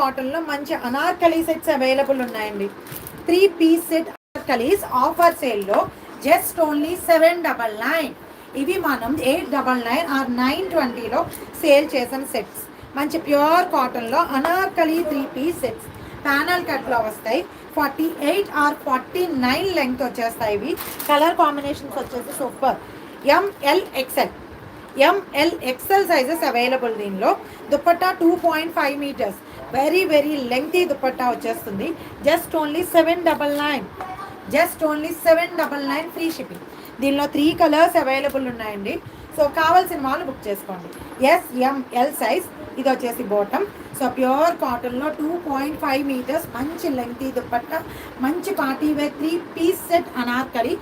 కాటన్లో మంచి Anarkali sets available ఉన్నాయండి. 3 పీస్ సెట్ అనార్కలీస్ ఆఫర్ సేల్లో జస్ట్ ఓన్లీ 799. ఇవి మనం 899 ఆర్ 920లో సేల్ చేసిన సెట్స్. మంచి ప్యూర్ కాటన్లో అనార్కలి 3 పీస్ సెట్స్ ప్యానల్ కట్లో వస్తాయి. 48 ఆర్ 49 లెంగ్త్ వచ్చేస్తాయి. ఇవి కలర్ కాంబినేషన్స్ వచ్చేసి super. ML XL sizes available. దీనిలో dupatta 2.5 metres very very lengthy dupatta వచ్చేస్తుంది. Just only 799. Just only 799 free shipping. దీనిలో 3 కలర్స్ అవైలబుల్ ఉన్నాయండి. సో కావాల్సిన వాళ్ళు బుక్ చేసుకోండి. ఎంఎల్ సైజ్ ఇది వచ్చేసి బాటమ్. సో ప్యూర్ కాటన్లో 2.5 మీటర్స్ మంచి లెంగ్తీ దుపట్టా, మంచి party wear 3 piece set anarkali.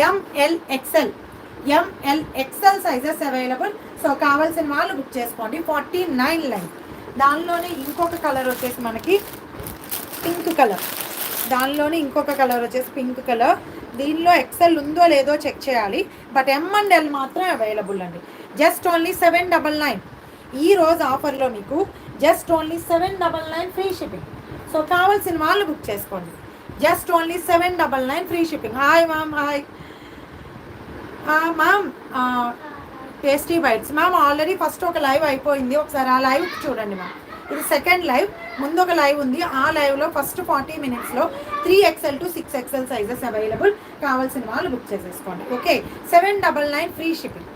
ML XL sizes available. So కావాల్సిన వాళ్ళు బుక్ చేసుకోండి. 49 లెంగ్త్. దానిలోనే ఇంకొక కలర్ వచ్చేసి మనకి పింక్ కలర్. Pink colour. దీనిలో ఎక్సెల్ ఉందో లేదో చెక్ చేయాలి. బట్ M&L మాత్రం అవైలబుల్ అండి. Just only 799. ఈ రోజు ఆఫర్లో మీకు just only 799 free shipping. So కావాల్సిన వాళ్ళు బుక్ చేసుకోండి. Just only 799 free shipping. Hi ma'am. Hi ma'am. Tasty bites ma'am already first ఒక లైవ్ అయిపోయింది. ఒకసారి ఆ లైవ్ చూడండి మ్యామ్. ఇది సెకండ్ లైవ్. ముందు ఒక లైవ్ ఉంది. ఆ లైవ్లో ఫస్ట్ 40 మినిట్స్లో 3XL to 6XL sizes available. కావాల్సిన వాళ్ళు బుక్ చేసేసుకోండి. Okay, 799 free shipping.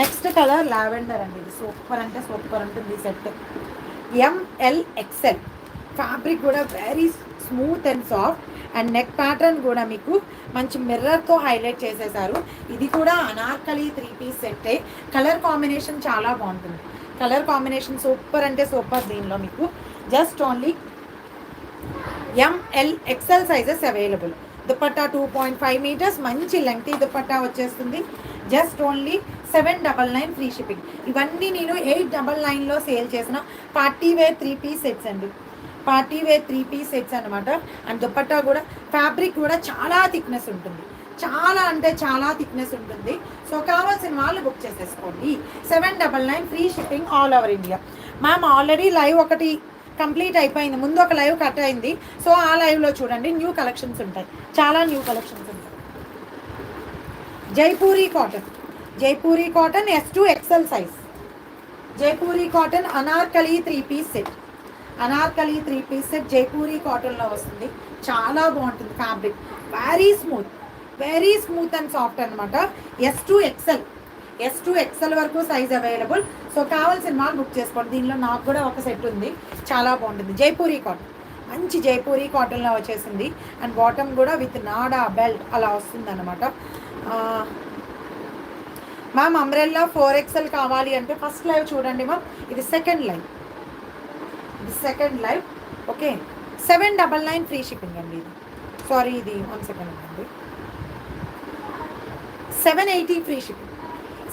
Next colour lavender అండి. ఇది సూపర్ అంటే సూపర్ ఉంటుంది ఈ సెట్. ML XL. ఫ్యాబ్రిక్ కూడా very smooth and soft. And neck pattern కూడా మీకు మంచి మిర్రర్తో హైలైట్ చేసేసారు. ఇది కూడా అనార్కలి 3 పీస్ సెట్టే. కలర్ కాంబినేషన్ చాలా బాగుంటుంది. కలర్ కాంబినేషన్ సూపర్ అంటే సూపర్. దీనిలో మీకు just only ML XL sizes available. Dupatta 2.5 metres మంచి లెంగ్తీ దుపట్టా వచ్చేస్తుంది. Just only 799 free shipping. ఇవన్నీ నేను 899లో సేల్ చేసిన పార్టీ వేర్ 3 పీస్ సెట్స్ అండి. పార్టీ వేర్ 3 పీస్ సెట్స్ అనమాట. అండ్ దుపట్టా కూడా ఫ్యాబ్రిక్ కూడా చాలా థిక్నెస్ ఉంటుంది. చాలా అంటే చాలా థిక్నెస్ ఉంటుంది. సో కావాల్సిన వాళ్ళు బుక్ చేసేసుకోండి. 799 free shipping all over India. Ma'am already live ఒకటి కంప్లీట్ అయిపోయింది. ముందు ఒక లైవ్ కట్ అయింది. సో ఆ లైవ్లో చూడండి. న్యూ కలెక్షన్స్ ఉంటాయి. చాలా న్యూ కలెక్షన్స్ ఉంటాయి. Jaipuri cotton S2 XL size. Jaipuri cotton anarkali 3 piece set. Jaipuri కాటన్లో వస్తుంది. చాలా బాగుంటుంది fabric. Very smooth and soft అనమాట. S2 XL వరకు సైజ్ అవైలబుల్. సో కావాల్సిన వాళ్ళు బుక్ చేసుకోండి. దీనిలో నాకు కూడా ఒక సెట్ ఉంది. చాలా బాగుంటుంది. జైపూరి కాటన్ మంచి జైపూరి కాటన్లో వచ్చేసింది. అండ్ బాటమ్ కూడా విత్ నాడా బెల్ట్ అలా వస్తుంది అనమాట. మ్యామ్ అంబ్రెల్లా 4XL కావాలి అంటే ఫస్ట్ లైవ్ చూడండి మ్యామ్. ఇది second live. Okay, 799 free shipping అండి. ఇది సారీ, ఇది 1 సెకండ్ అండి.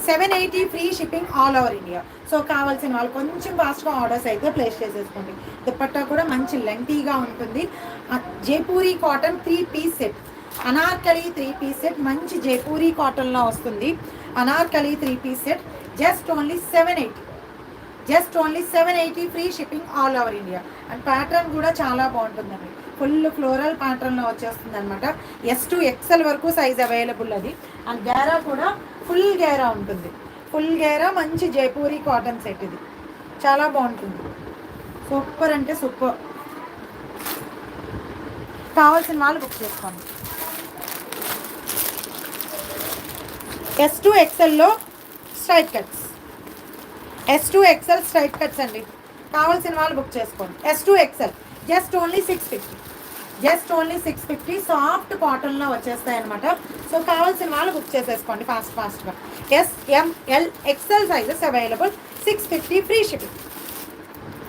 780 free shipping all over India. So కావాల్సిన వాళ్ళు కొంచెం ఫాస్ట్గా ఆర్డర్స్ అయితే ప్లేస్ చేసేసుకోండి. దుపట్టా కూడా మంచి లెంగ్తీగా ఉంటుంది. Jaipuri cotton 3 piece set. Anarkali 3 piece set మంచి జైపూరి కాటన్లో వస్తుంది. Anarkali 3 piece set just only 780 free shipping all over India. And pattern కూడా చాలా బాగుంటుందండి. ఫుల్ ఫ్లోరల్ ప్యాటర్న్లో వచ్చేస్తుంది అనమాట. S2 XL వరకు సైజ్ అవైలబుల్ అది. అండ్ గేరా కూడా ఫుల్ గేరా ఉంటుంది. మంచి జైపూరి కాటన్ సెట్. ఇది చాలా బాగుంటుంది. సూపర్ అంటే సూపర్. కావాల్సిన వాళ్ళు బుక్ చేసుకోండి. S2 XLలో straight cuts. అండి. కావాల్సిన వాళ్ళు బుక్ చేసుకోండి. S2 XL just only 650. Soft కాటన్లో వచ్చేస్తాయి అనమాట. సో కావాల్సిన వాళ్ళు బుక్ చేసేసుకోండి ఫాస్ట్గా. ML XL sizes available. 650 free shipping.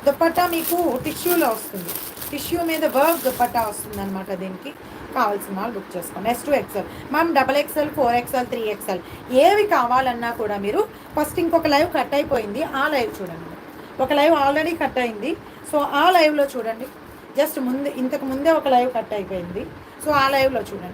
Dupatta మీకు టిష్యూలో వస్తుంది. టిష్యూ మీద వర్క్ దుపట్టా వస్తుంది అనమాట. దీనికి కావాల్సిన వాళ్ళు బుక్ చేసుకోండి. S2 XL ma'am. XXL 4XL 3XL ఏవి కావాలన్నా కూడా మీరు ఫస్ట్ ఇంకొక లైవ్ కట్ అయిపోయింది. ఆ లైవ్ చూడండి. ఒక లైవ్ ఆల్రెడీ కట్ అయింది. సో ఆ లైవ్లో చూడండి. జస్ట్ ఇంతకు ముందే ఒక లైవ్ కట్ అయిపోయింది. సో ఆ లైవ్లో చూడండి.